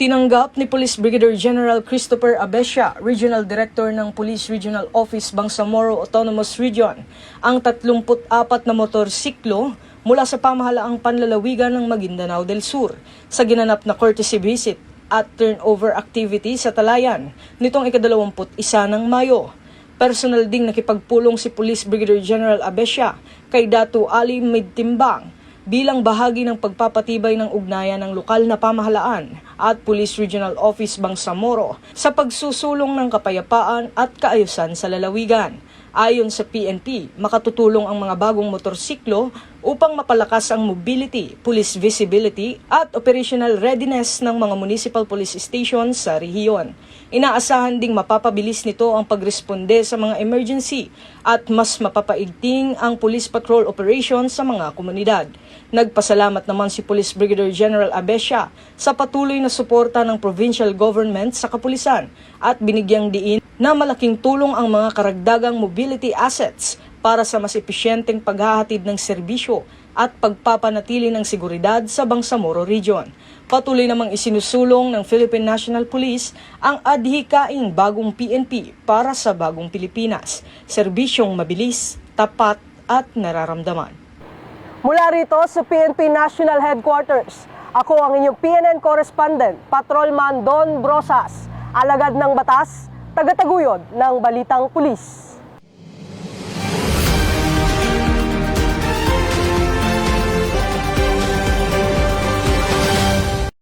Tinanggap ni Police Brigadier General Christopher Abescia, Regional Director ng Police Regional Office Bangsamoro Autonomous Region, ang 34 na motorsiklo mula sa pamahalaang panlalawigan ng Maguindanao del Sur sa ginanap na courtesy visit at turnover activity sa Talayan nitong ika-21 ng Mayo. Personal ding nakipagpulong si Police Brigadier General Abescia kay Datu Ali Midtimbang bilang bahagi ng pagpapatibay ng ugnayan ng lokal na pamahalaan at Police Regional Office Bangsamoro sa pagsusulong ng kapayapaan at kaayusan sa lalawigan. Ayon sa PNP, makatutulong ang mga bagong motorsiklo upang mapalakas ang mobility, police visibility at operational readiness ng mga municipal police stations sa rehiyon. Inaasahan ding mapapabilis nito ang pagresponde sa mga emergency at mas mapapaigting ang police patrol operation sa mga komunidad. Nagpasalamat naman si Police Brigadier General Abescia sa patuloy na suporta ng provincial government sa kapulisan at binigyang diin na malaking tulong ang mga karagdagang mobility assets para sa mas episyenteng paghahatid ng serbisyo at pagpapanatili ng seguridad sa Bangsamoro Region. Patuloy namang isinusulong ng Philippine National Police ang adhikaing bagong PNP para sa bagong Pilipinas. Serbisyong mabilis, tapat at nararamdaman. Mula rito sa PNP National Headquarters, ako ang inyong PNN correspondent, Patrolman Don Brosas, alagad ng batas, tagataguyod ng Balitang Pulis.